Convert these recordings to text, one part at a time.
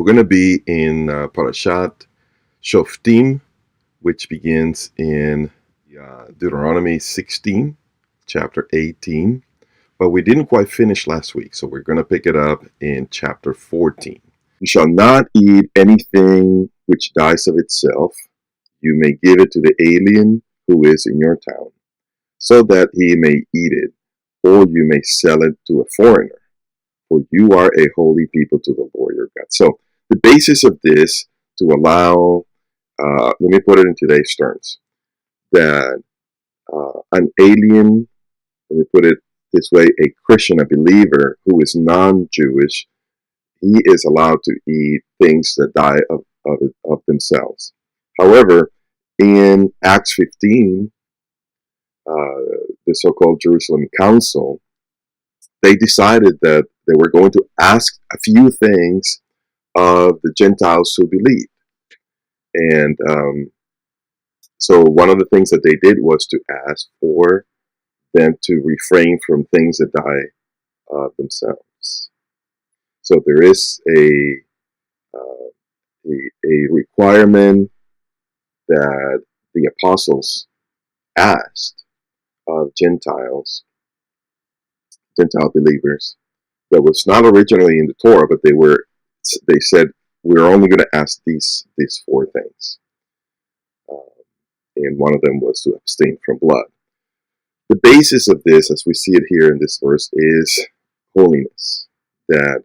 We're going to be in Parashat Shoftim, which begins in Deuteronomy 16, chapter 18. But we didn't quite finish last week, so we're going to pick it up in chapter 14. You shall not eat anything which dies of itself. You may give it to the alien who is in your town, so that he may eat it, or you may sell it to a foreigner. For you are a holy people to the Lord your God. So the basis of this to allow, let me put it in today's terms, that an alien, let me put it this way, a Christian, a believer who is non-Jewish, he is allowed to eat things that die of themselves. However, in Acts 15, the so-called Jerusalem Council, they decided that they were going to ask a few things of the Gentiles who believed. And so one of the things that they did was to ask for them to refrain from things that die of themselves. So there is a requirement that the apostles asked of Gentile believers that was not originally in the Torah, but they said, we're only going to ask these four things. And one of them was to abstain from blood. The basis of this, as we see it here in this verse, is holiness. That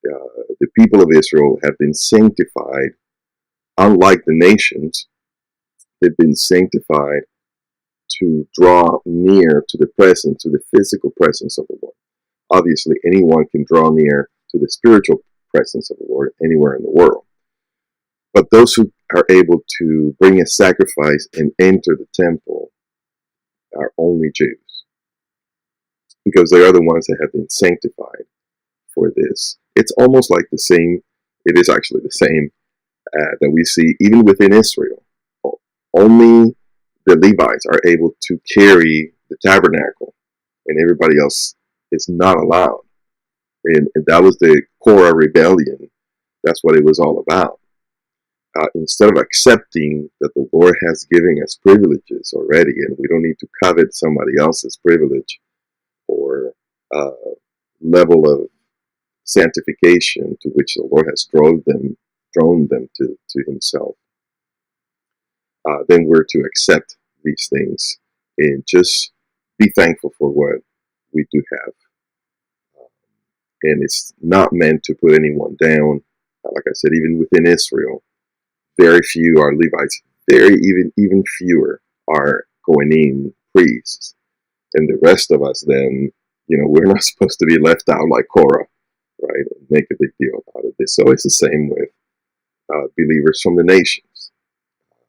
the people of Israel have been sanctified, unlike the nations. They've been sanctified to draw near to the presence, to the physical presence of the Lord. Obviously, anyone can draw near to the spiritual presence of the Lord anywhere in the world. But those who are able to bring a sacrifice and enter the temple are only Jews, because they are the ones that have been sanctified for this. It's almost like the same, it is actually the same that we see even within Israel. Only the Levites are able to carry the tabernacle, and everybody else is not allowed. And that was the Korah rebellion. That's what it was all about. Instead of accepting that the Lord has given us privileges already, and we don't need to covet somebody else's privilege or level of sanctification to which the Lord has drawn them to Himself, then we're to accept these things and just be thankful for what we do have. And it's not meant to put anyone down. Like I said, even within Israel, very few are Levites. Even fewer are Kohanim priests. And the rest of us, then, we're not supposed to be left out like Korah, right? And make a big deal out of this. So it's the same with believers from the nations.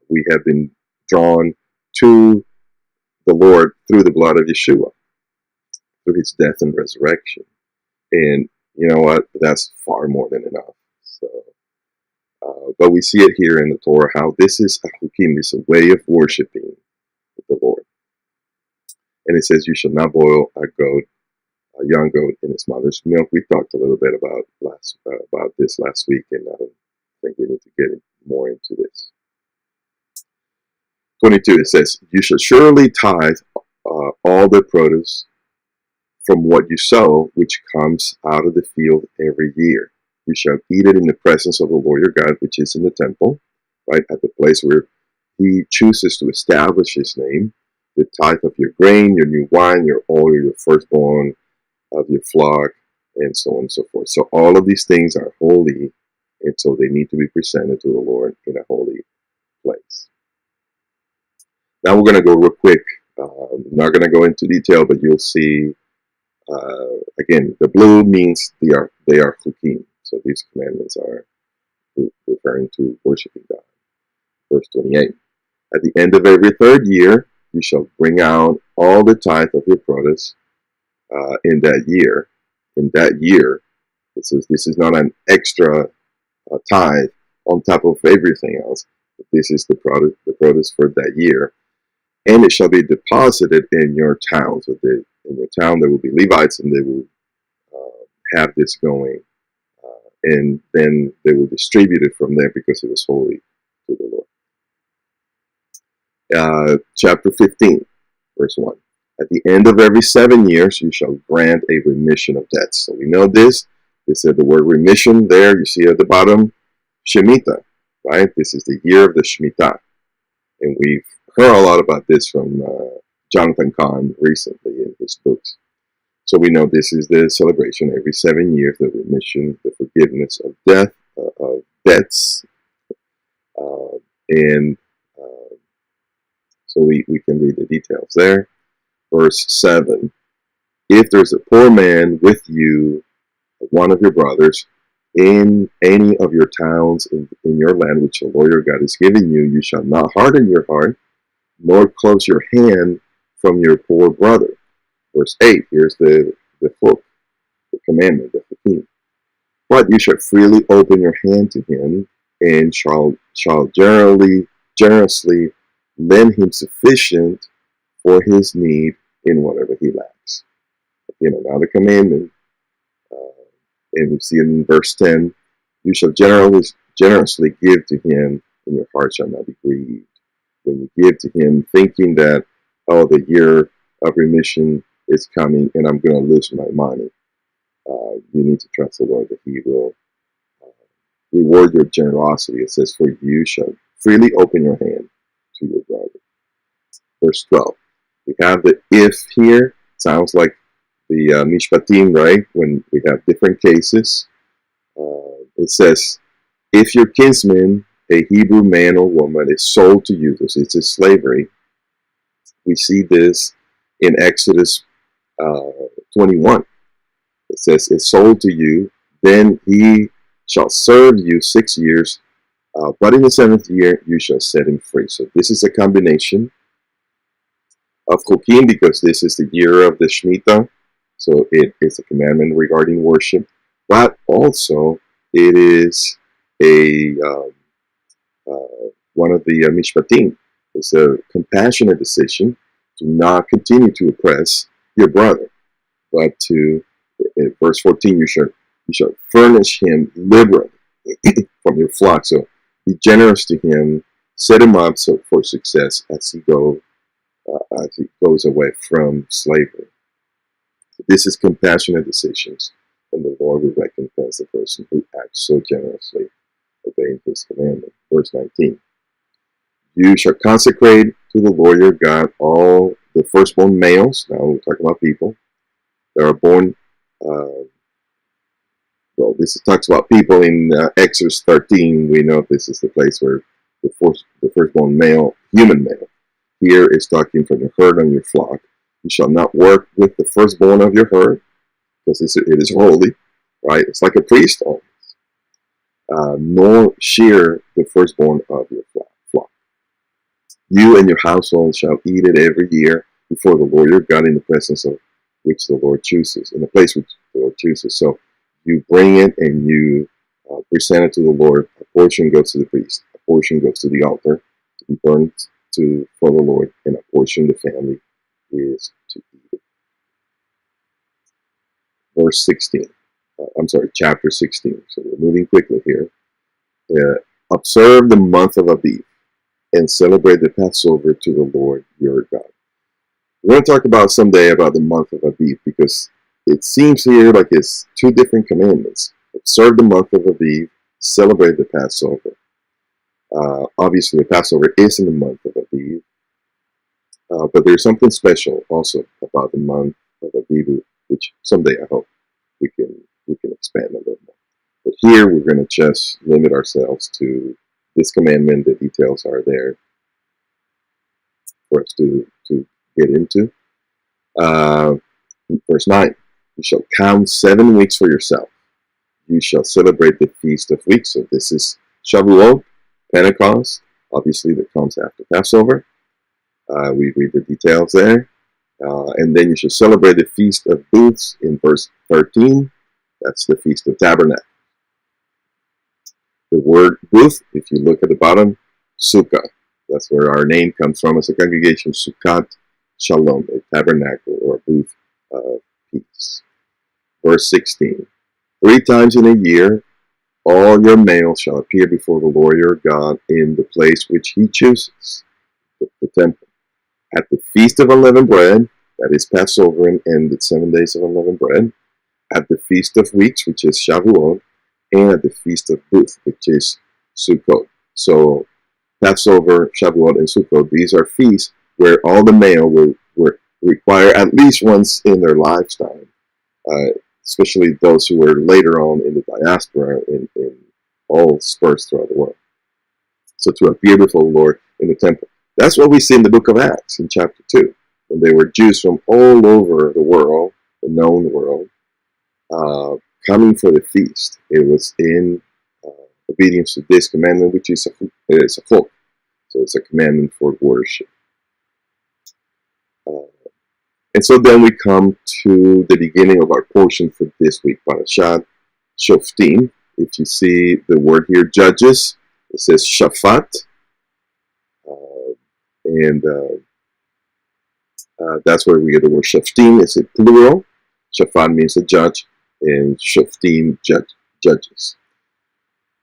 We have been drawn to the Lord through the blood of Yeshua, through His death and resurrection. And you know what? That's far more than enough. So, but we see it here in the Torah how this is a hukim, this is a way of worshiping the Lord. And it says, "You shall not boil a young goat in its mother's milk." We talked a little bit about this last week, and I don't think we need to get more into this. 22. It says, "You shall surely tithe all the produce from what you sow, which comes out of the field every year. You shall eat it in the presence of the Lord your God, which is in the temple," right, at the place where He chooses to establish His name. "The tithe of your grain, your new wine, your oil, your firstborn of your flock," and so on and so forth. So all of these things are holy, and so they need to be presented to the Lord in a holy place. Now we're going to go real quick. I'm not going to go into detail, but you'll see. Again, the blue means they are chukim. So these commandments are referring to worshiping God. Verse 28. "At the end of every third year, you shall bring out all the tithe of your produce in that year." In that year, it says this is not an extra tithe on top of everything else. But this is the produce for that year. "And it shall be deposited in your town." So in your town there will be Levites, and they will have this going and then they will distribute it from there because it was holy to the Lord. Chapter 15, verse 1. At the end of every 7 years, you shall grant a remission of debts. So we know this. They said the word remission there, you see at the bottom, Shemitah, right? This is the year of the Shemitah. And we've heard a lot about this from Jonathan Kahn recently in his books. So we know this is the celebration every 7 years, the remission, the forgiveness of debts. And so we can read the details there. Verse 7, if there's a poor man with you, one of your brothers, in any of your towns in your land which the Lord your God has given you, you shall not harden your heart, nor close your hand from your poor brother. Verse 8, here's the book, the commandment, the 15. But you shall freely open your hand to him, and shall generously lend him sufficient for his need in whatever he lacks. Now the commandment, and we see it in verse 10, you shall generously give to him, and your heart shall not be grieved. When you give to him, thinking that, oh, the year of remission is coming and I'm going to lose my money, you need to trust the Lord that he will reward your generosity. It says, for you shall freely open your hand to your brother. Verse 12. We have the if here. Sounds like the Mishpatim, right? When we have different cases. It says, if your kinsman, a Hebrew man or woman, is sold to you, because it's a slavery. We see this in Exodus 21. It says, it's sold to you, then he shall serve you 6 years, but in the 7th year you shall set him free. So this is a combination of Chukim, because this is the year of the Shemitah. So it is a commandment regarding worship, but also it is a one of the Mishpatim. It's a compassionate decision to not continue to oppress your brother, but to, in verse 14, you shall furnish him liberally from your flock. So be generous to him, set him up for success as he goes away from slavery. This is compassionate decisions, and the Lord will recompense the person who acts so generously, obeying his commandment. Verse 19. You shall consecrate to the Lord your God all the firstborn males. Now we're talking about people that are born. This talks about people in Exodus 13. We know this is the place where the firstborn male, human male. Here is talking from the herd on your flock. You shall not work with the firstborn of your herd, because it is holy, right? It's like a priest almost. Nor shear the firstborn of your flock. You and your household shall eat it every year before the Lord your God in the presence of which the Lord chooses, in the place which the Lord chooses. So you bring it and you present it to the Lord. A portion goes to the priest. A portion goes to the altar to be burned for the Lord, and a portion of the family is to eat it. Verse 16. Chapter 16. So we're moving quickly here. Observe the month of Aviv and celebrate the Passover to the Lord your God. We're going to talk about someday about the month of Aviv, because it seems here like it's two different commandments. Observe the month of Aviv, celebrate the Passover. Obviously, the Passover is in the month of Aviv, but there's something special also about the month of Aviv, which someday I hope we can expand a little more. But here we're going to just limit ourselves to this commandment. The details are there for us to get into. Verse 9, you shall count 7 weeks for yourself. You shall celebrate the Feast of Weeks. So this is Shavuot, Pentecost, obviously that comes after Passover. We read the details there. And then you shall celebrate the Feast of Booths in verse 13. That's the Feast of Tabernacles. The word booth, if you look at the bottom, Sukkat. That's where our name comes from as a congregation. Sukkat, Shalom, a tabernacle or a booth of peace. Verse 16. 3 times in a year All your males shall appear before the Lord your God in the place which he chooses, the temple. At the feast of unleavened bread, that is Passover and the 7 days of unleavened bread, at the feast of weeks, which is Shavuot, and at the feast of booths, which is Sukkot. So Passover, Shavuot, and Sukkot, these are feasts where all the male will require at least once in their lifetime, especially those who were later on in the diaspora in all dispersed throughout the world. So to appear before the Lord in the temple. That's what we see in the book of Acts in chapter 2, when they were Jews from all over the world, the known world, coming for the feast. It was in obedience to this commandment, which is a chok. So it's a commandment for worship. And so then we come to the beginning of our portion for this week, Parashat Shoftim. If you see the word here, judges, it says Shafat. And that's where we get the word Shoftim. It's a plural. Shafat means a judge, and Shoftim, judges.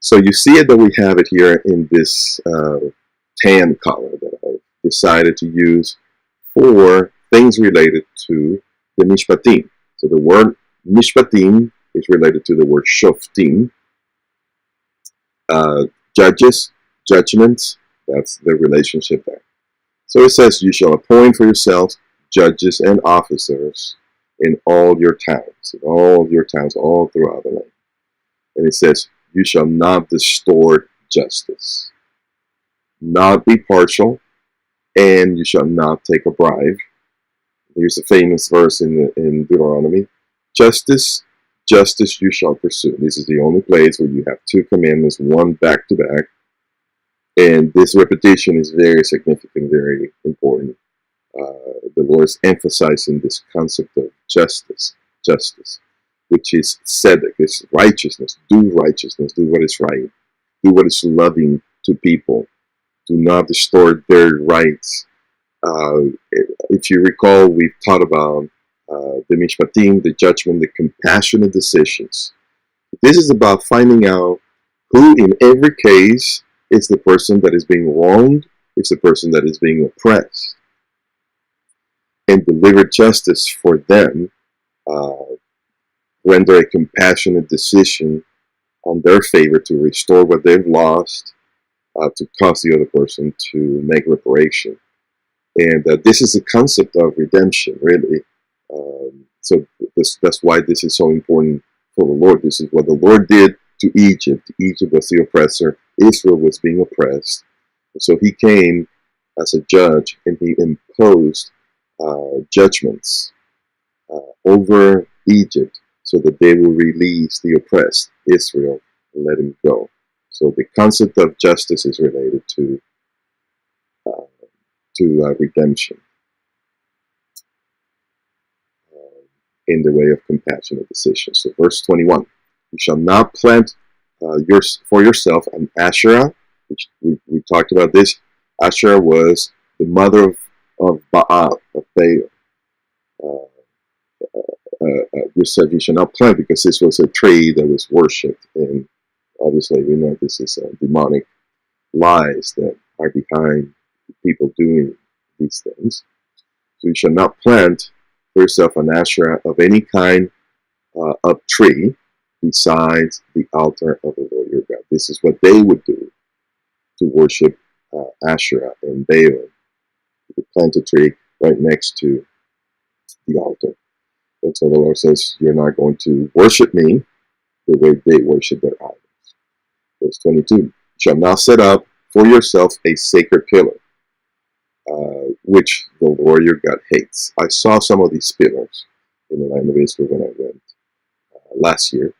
So you see it that we have it here in this tan color that I decided to use for things related to the Mishpatim. So the word Mishpatim is related to the word Shoftim. Judges, judgments, that's the relationship there. So it says, you shall appoint for yourselves judges and officers in all your towns, all throughout the land. And it says, you shall not distort justice, not be partial, and you shall not take a bribe. Here's a famous verse in Deuteronomy. Justice you shall pursue. This is the only place where you have two commandments, one back to back. And this repetition is very significant, very important. The Lord is emphasizing this concept of justice, which is tzedek, is righteousness. Do righteousness, do what is right, do what is loving to people. Do not distort their rights. If you recall, we've taught about the mishpatim, the judgment, the compassionate decisions. This is about finding out who, in every case, is the person that is being wronged, is the person that is being oppressed, and deliver justice for them, render a compassionate decision on their favor to restore what they've lost, to cause the other person to make reparation. And this is the concept of redemption, really. So that's why this is so important for the Lord. This is what the Lord did to Egypt. Egypt was the oppressor. Israel was being oppressed. And so he came as a judge, and he imposed judgments over Egypt so that they will release the oppressed Israel and let him go. So the concept of justice is related to redemption in the way of compassionate decisions. So verse 21, you shall not plant for yourself an Asherah, which we talked about this. Asherah was the mother of Baal, of Baal. You said you shall not plant because this was a tree that was worshipped, and obviously we know this is demonic lies that are behind people doing these things. So you shall not plant for yourself an Asherah of any kind of tree besides the altar of the Lord your God. This is what they would do to worship Asherah and Baal. You would plant a tree right next to the altar. And so the Lord says, you're not going to worship me the way they worship their idols. Verse 22, you shall not set up for yourself a sacred pillar, which the Lord your God hates. I saw some of these pillars in the land of Israel when I went last year.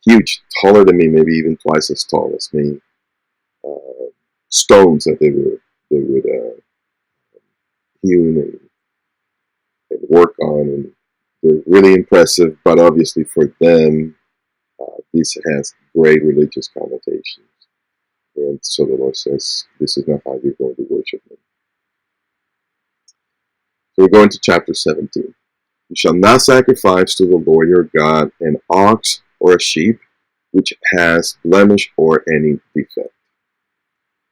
Huge, taller than me, maybe even twice as tall as me. Stones that they would hew and work on, and they're really impressive. But obviously, for them, this has great religious connotations. And so the Lord says, this is not how you're going to worship me. So we go into chapter 17. You shall not sacrifice to the Lord your God an ox or a sheep, which has blemish or any defect.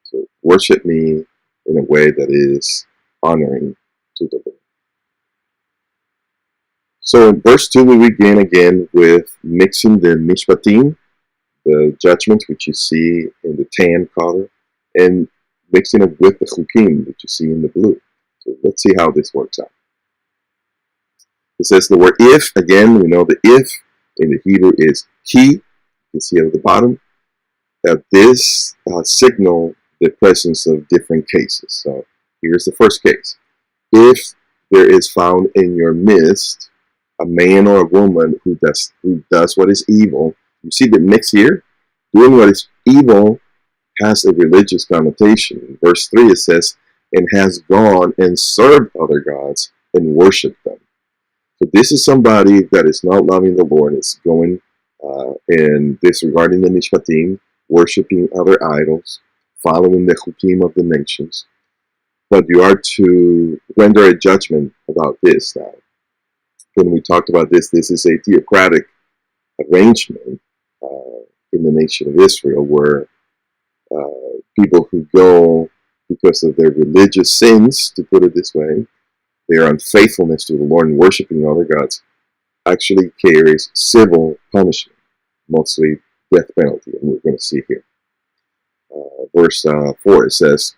So worship me in a way that is honoring to the Lord. So in verse 2, we begin again with mixing the mishpatim, the judgments which you see in the tan color, and mixing it with the chukim that you see in the blue. So let's see how this works out. It says the word if, again, we know the if in the Hebrew is ki. You can see at the bottom that this signal the presence of different cases. So here's the first case. If there is found in your midst a man or a woman who does what is evil, you see the mix here? Doing what is evil has a religious connotation. In verse 3 it says, and has gone and served other gods and worshipped them. So this is somebody that is not loving the Lord. It's going and disregarding the mishpatim, worshiping other idols, following the chukim of the nations. But you are to render a judgment about this now. When we talked about this is a theocratic arrangement in the nation of Israel where people who go because of their religious sins, to put it this way, their unfaithfulness to the Lord and worshiping other gods, actually carries civil punishment, mostly death penalty, and we're going to see here. Verse 4, it says,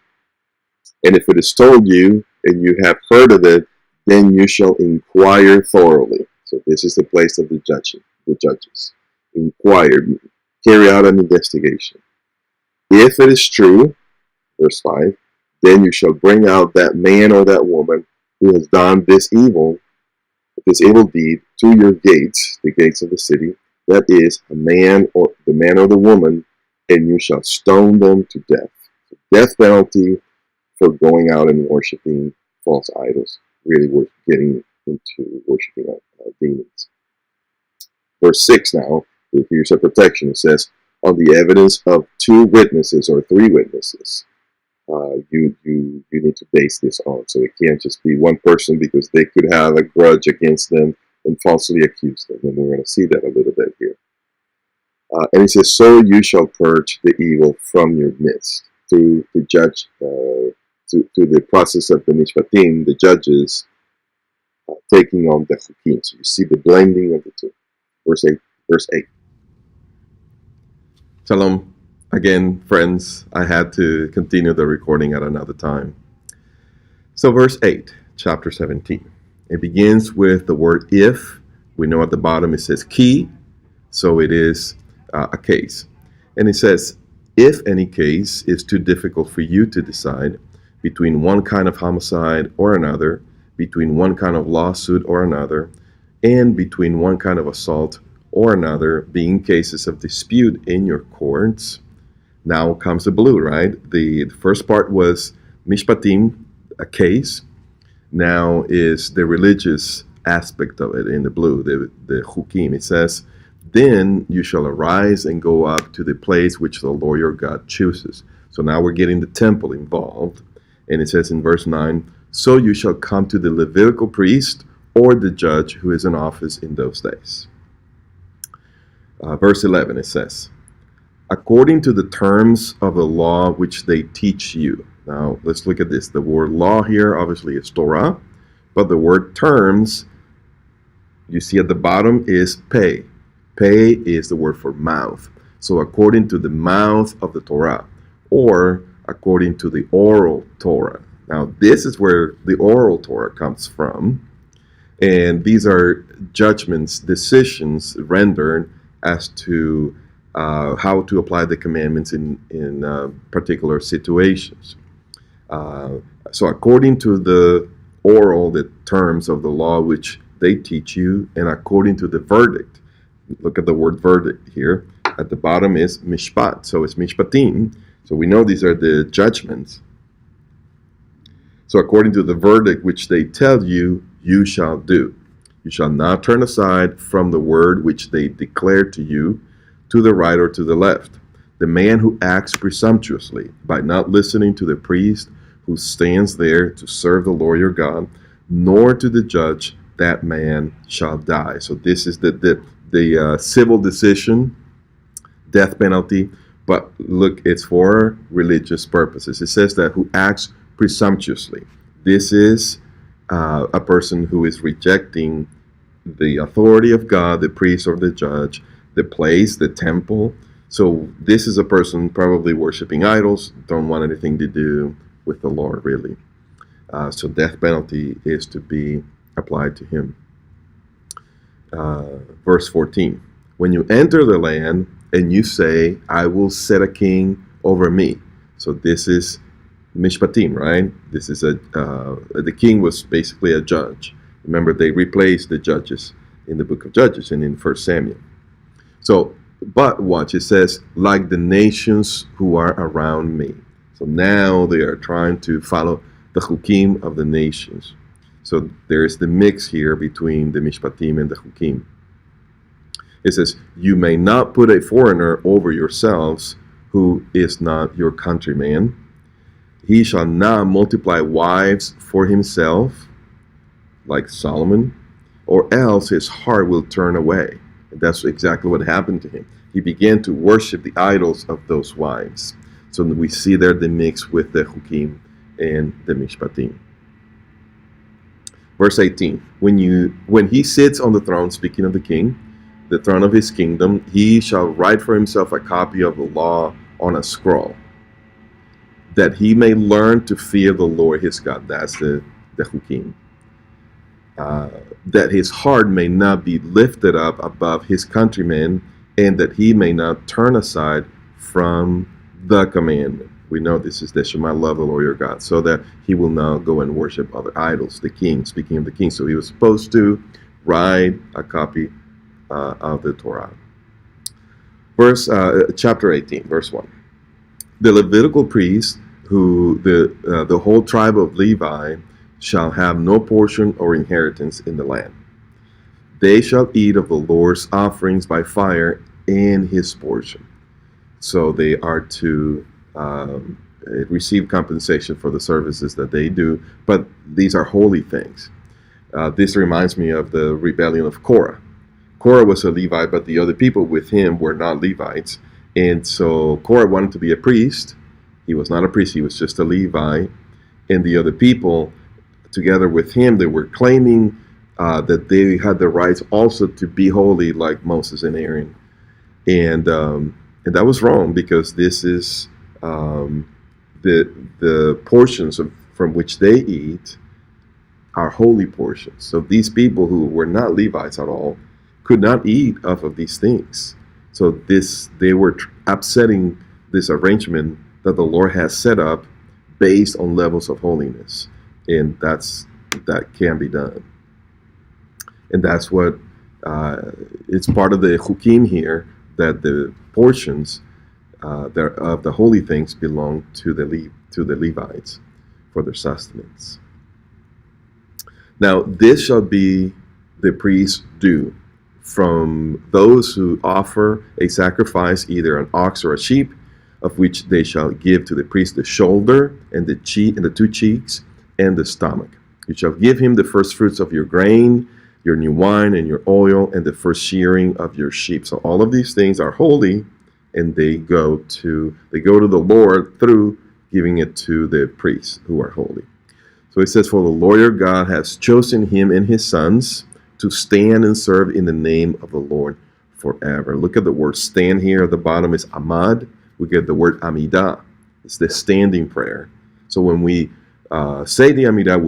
and if it is told you, and you have heard of it, then you shall inquire thoroughly. So this is the place of the judges. Inquire, carry out an investigation. If it is true, verse 5, then you shall bring out that man or that woman who has done this evil deed to your gates, the gates of the city, that is the man or the woman, and you shall stone them to death. So death penalty for going out and worshiping false idols, really worth getting into worshiping demons. Verse 6 now, here's a protection. It says, on the evidence of 2 witnesses or 3 witnesses. You need to base this on. So it can't just be one person because they could have a grudge against them and falsely accuse them. And we're going to see that a little bit here. And it says, so you shall purge the evil from your midst. Through the judge, through the process of the mishpatim, the judges taking on the chukim. So you see the blending of the two. Verse 8. Shalom. Again, friends, I had to continue the recording at another time. So verse 8, chapter 17. It begins with the word if. We know at the bottom it says ki, so it is a case. And it says, if any case is too difficult for you to decide between one kind of homicide or another, between one kind of lawsuit or another, and between one kind of assault or another, being cases of dispute in your courts. Now comes the blue, right? The first part was mishpatim, a case. Now is the religious aspect of it in the blue, the chukim. It says, then you shall arise and go up to the place which the Lord your God chooses. So now we're getting the temple involved. And it says in verse 9, so you shall come to the Levitical priest or the judge who is in office in those days. Verse 11, it says, according to the terms of the law which they teach you. Now, let's look at this. The word law here obviously is Torah, but the word terms, you see at the bottom, is pei. Pei is the word for mouth. So according to the mouth of the Torah, or according to the oral Torah. Now, this is where the oral Torah comes from. And these are judgments, decisions rendered as to how to apply the commandments in particular situations. So according to the oral, the terms of the law which they teach you, and according to the verdict, look at the word verdict here. At the bottom is mishpat, so it's mishpatim. So we know these are the judgments. So according to the verdict which they tell you, you shall do. You shall not turn aside from the word which they declare to you, to the right or to the left. The man who acts presumptuously by not listening to the priest who stands there to serve the Lord your God, nor to the judge, that man shall die. So this is the civil decision death penalty. But look, it's for religious purposes. It says that who acts presumptuously. This is a person who is rejecting the authority of God, the priest or the judge, the place, the temple. So this is a person probably worshiping idols, don't want anything to do with the Lord, really. So death penalty is to be applied to him. Verse 14. When you enter the land and you say, I will set a king over me. So this is Mishpatim, right? This is the king was basically a judge. Remember, they replaced the judges in the book of Judges and in 1 Samuel. So, but watch, it says, like the nations who are around me. So now they are trying to follow the Chukim of the nations. So there is the mix here between the Mishpatim and the Chukim. It says, you may not put a foreigner over yourselves who is not your countryman. He shall not multiply wives for himself, like Solomon, or else his heart will turn away. And that's exactly what happened to him. He began to worship the idols of those wives. So we see there the mix with the Chukim and the Mishpatim. Verse 18, when he sits on the throne, speaking of the king, the throne of his kingdom, he shall write for himself a copy of the law on a scroll, that he may learn to fear the Lord his God. That's the Chukim. That his heart may not be lifted up above his countrymen, and that he may not turn aside from the commandment. We know this is the Shema, love the Lord your God, so that he will not go and worship other idols, the king, speaking of the king. So he was supposed to write a copy of the Torah. Chapter 18, verse 1. The Levitical priests, who the whole tribe of Levi, shall have no portion or inheritance in the land. They shall eat of the Lord's offerings by fire in his portion. So they are to receive compensation for the services that they do, but these are holy things. This reminds me of the rebellion of Korah. Korah was a Levite, but the other people with him were not Levites. And so Korah wanted to be a priest. He was not a priest, he was just a Levite. And the other people, together with him, they were claiming that they had the rights also to be holy like Moses and Aaron. And that was wrong, because this is the portions from which they eat are holy portions. So these people who were not Levites at all could not eat off of these things. So they were upsetting this arrangement that the Lord has set up based on levels of holiness. And that can be done. And that's what it's part of the Chukim here, that the portions of the holy things belong to the Levites for their sustenance. Now this shall be the priest's due from those who offer a sacrifice, either an ox or a sheep, of which they shall give to the priest the shoulder and the cheek and the two cheeks and the stomach. You shall give him the first fruits of your grain, your new wine and your oil, and the first shearing of your sheep. So all of these things are holy, and they go to the Lord through giving it to the priests who are holy. So it says, for the Lord your God has chosen him and his sons to stand and serve in the name of the Lord forever. Look at the word stand here. At the bottom is amad. We get the word amidah. It's the standing prayer. So when we say the amidah,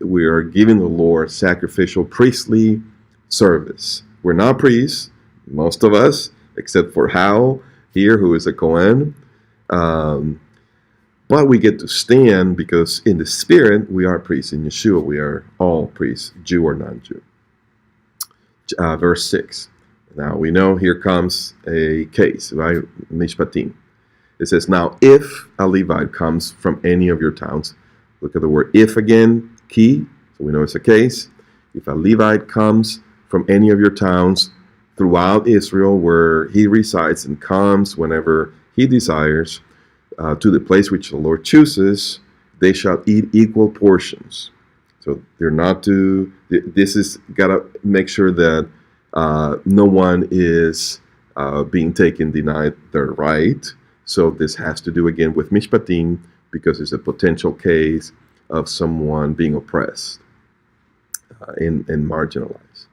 we are giving the Lord sacrificial priestly service. We're not priests, most of us, except for Hal here, who is a Kohen. But we get to stand because in the spirit, we are priests. In Yeshua, we are all priests, Jew or non-Jew. Verse 6. Now we know here comes a case, right? Mishpatim. It says, now if a Levite comes from any of your towns, look at the word if again, key, so we know it's a case. If a Levite comes from any of your towns throughout Israel where he resides and comes whenever he desires to the place which the Lord chooses, they shall eat equal portions. So they're not to, this is got to make sure that no one is being taken, denied their right. So this has to do again with mishpatim, because it's a potential case of someone being oppressed and marginalized.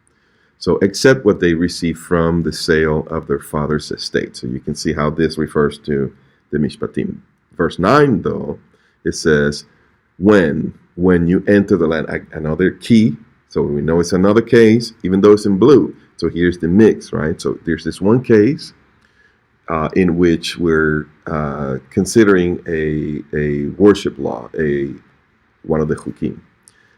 So except what they receive from the sale of their father's estate. So you can see how this refers to the mishpatim. Verse 9, though, it says, when you enter the land, another key. So we know it's another case, even though it's in blue. So here's the mix, right? So there's this one case in which we're considering a worship law, one of the chukim.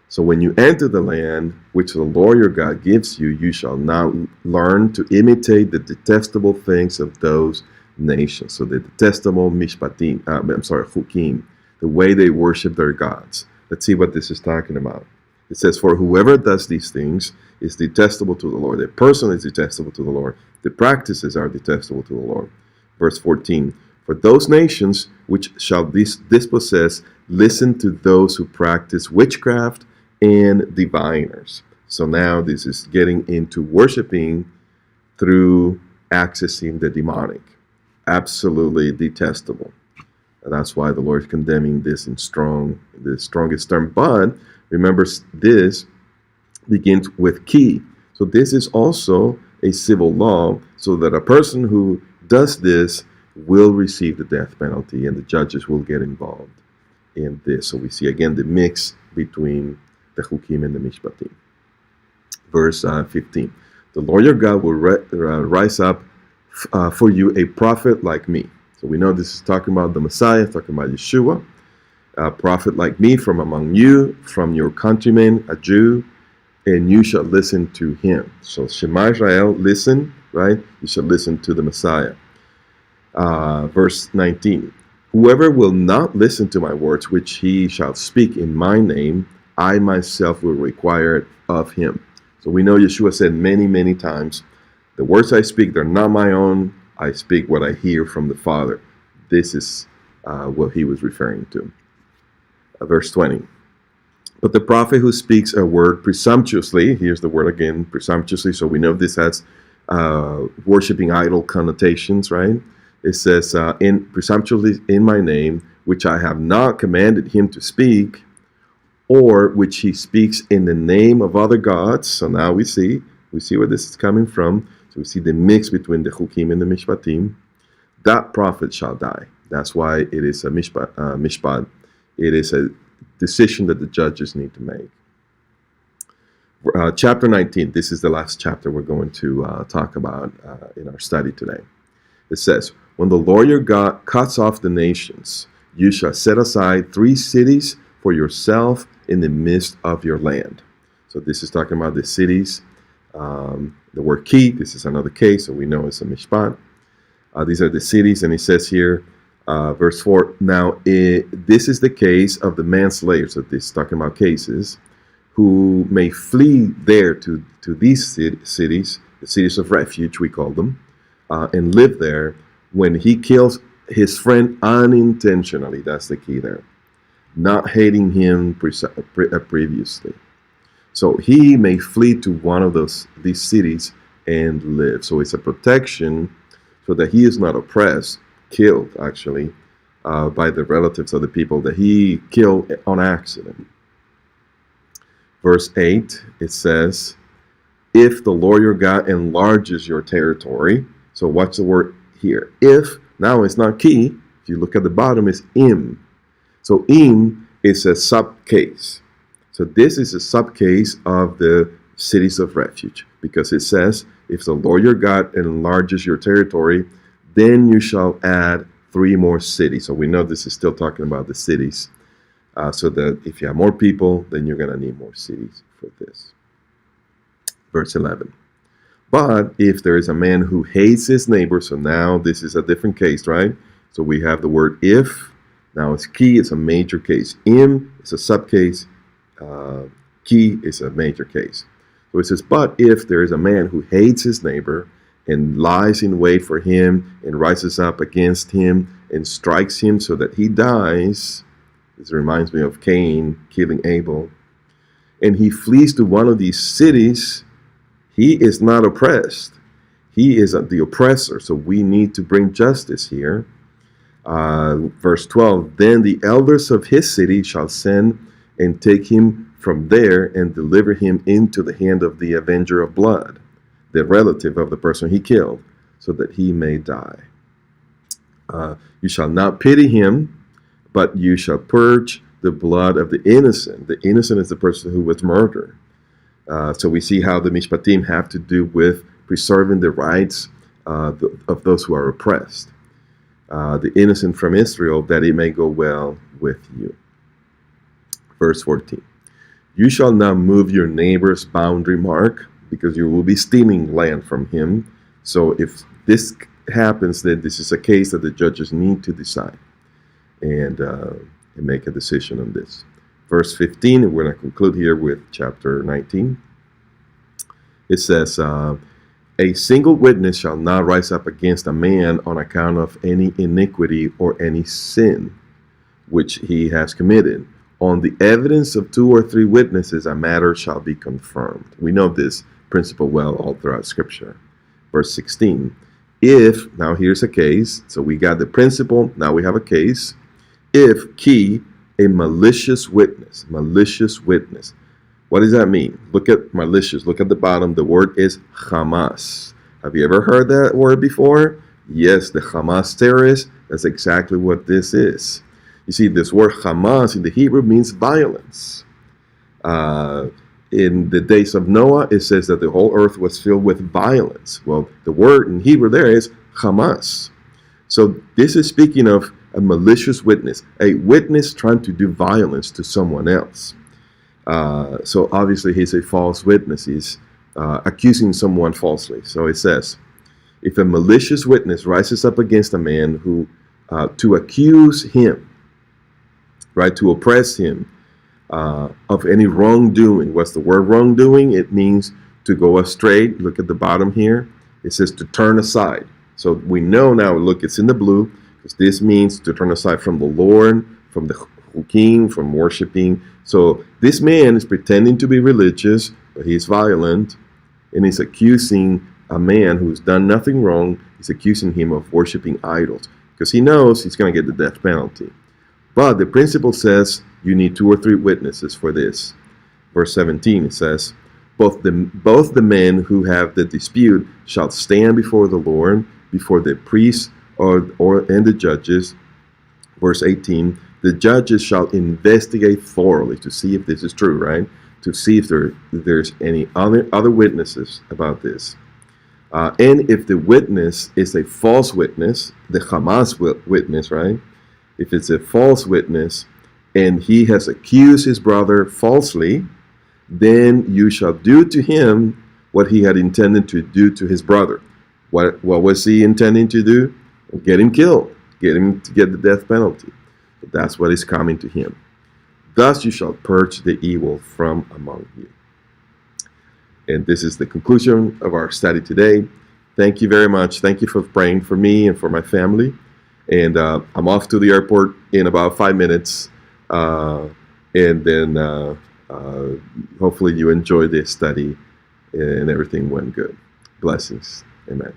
So when you enter the land which the Lord your God gives you, you shall not learn to imitate the detestable things of those nations. So the detestable chukim, the way they worship their gods. Let's see what this is talking about. It says, for whoever does these things is detestable to the Lord. The person is detestable to the Lord. The practices are detestable to the Lord. Verse 14, for those nations which shall dispossess, listen to those who practice witchcraft and diviners. So now this is getting into worshiping through accessing the demonic. Absolutely detestable. And that's why the Lord is condemning this in the strongest term. But remember, this begins with key. So this is also a civil law, so that a person who does this will receive the death penalty, and the judges will get involved in this. So we see again the mix between the chukim and the mishpatim. Verse 15. The Lord your God will rise up for you a prophet like me. So we know this is talking about the Messiah, talking about Yeshua. A prophet like me from among you, from your countrymen, a Jew, and you shall listen to him. So Shema Israel, listen, right? You shall listen to the Messiah. Verse 19. Whoever will not listen to my words, which he shall speak in my name, I myself will require it of him. So we know Yeshua said many, many times, the words I speak, they're not my own. I speak what I hear from the Father. This is what he was referring to. Verse 20. But the prophet who speaks a word presumptuously, here's the word again, presumptuously, so we know this has worshiping idol connotations, right? It says, in presumptuously in my name, which I have not commanded him to speak, or which he speaks in the name of other gods. So now we see where this is coming from. So we see the mix between the chukim and the mishpatim. That prophet shall die. That's why it is a mishpat. It is a decision that the judges need to make. Chapter 19. This is the last chapter we're going to talk about in our study today. It says, when the Lord your God cuts off the nations, you shall set aside 3 cities for yourself in the midst of your land. So this is talking about the cities. The word key, this is another case, so we know it's a mishpat. These are the cities, and it says here, verse 4, now this is the case of the manslayer, so this is talking about cases, who may flee there to these cities, the cities of refuge, we call them, and live there when he kills his friend unintentionally. That's the key there. Not hating him previously. So he may flee to one of these cities and live. So it's a protection so that he is not oppressed, killed actually, by the relatives of the people that he killed on accident. Verse 8, it says, if the Lord your God enlarges your territory. So watch the word here. If, now it's not key. If you look at the bottom, it's im. So im is a sub-case. So this is a sub-case of the cities of refuge, because it says, if the Lord your God enlarges your territory, then you shall add 3 more cities. So we know this is still talking about the cities. So that if you have more people, then you're going to need more cities for this. Verse 11. But if there is a man who hates his neighbor, so now this is a different case, right? So we have the word if. Now it's key, it's a major case. Im is a subcase. Key is a major case. So it says, but if there is a man who hates his neighbor and lies in wait for him and rises up against him and strikes him so that he dies, this reminds me of Cain killing Abel, and he flees to one of these cities, he is not oppressed. he is the oppressor, so we need to bring justice here. Verse 12, then the elders of his city shall send and take him from there and deliver him into the hand of the avenger of blood, the relative of the person he killed, so that he may die. You shall not pity him, but you shall purge the blood of the innocent. The innocent is the person who was murdered. So we see how the mishpatim have to do with preserving the rights of those who are oppressed. The innocent from Israel, that it may go well with you. Verse 14. You shall not move your neighbor's boundary mark, because you will be stealing land from him. So if this happens, then this is a case that the judges need to decide and make a decision on this. Verse 15, and we're going to conclude here with chapter 19. It says, a single witness shall not rise up against a man on account of any iniquity or any sin which he has committed. On the evidence of 2 or 3 witnesses, a matter shall be confirmed. We know this principle well all throughout Scripture. Verse 16, if, now here's a case, so we got the principle, now we have a case. If, key, a malicious witness. What does that mean? Look at malicious. Look at the bottom. The word is Hamas. Have you ever heard that word before? Yes, the Hamas terrorists. That's exactly what this is. You see, this word Hamas in the Hebrew means violence. In the days of Noah, it says that the whole earth was filled with violence. Well, the word in Hebrew there is Hamas. So this is speaking of a malicious witness, a witness trying to do violence to someone else. So obviously he's a false witness. He's accusing someone falsely. So it says, if a malicious witness rises up against a man who to accuse him, right, to oppress him of any wrongdoing. What's the word wrongdoing? It means to go astray. Look at the bottom here. It says to turn aside. So we know now, look, it's in the blue, because this means to turn aside from the Lord, from the Hukim, from worshiping. So this man is pretending to be religious, but he's violent, and he's accusing a man who's done nothing wrong. He's accusing him of worshiping idols, because he knows he's going to get the death penalty. But the principle says you need 2 or 3 witnesses for this. Verse 17, it says, both the men who have the dispute shall stand before the Lord, before the priests and the judges. Verse 18, the judges shall investigate thoroughly to see if this is true, right? To see if there's any other witnesses about this. And if the witness is a false witness, the Hamas witness, right? If it's a false witness and he has accused his brother falsely, then you shall do to him what he had intended to do to his brother. What was he intending to do? Get him killed. Get him to get the death penalty. But that's what is coming to him. Thus you shall purge the evil from among you. And this is the conclusion of our study today. Thank you very much. Thank you for praying for me and for my family. And I'm off to the airport in about 5 minutes. And then hopefully you enjoyed this study and everything went good. Blessings. Amen.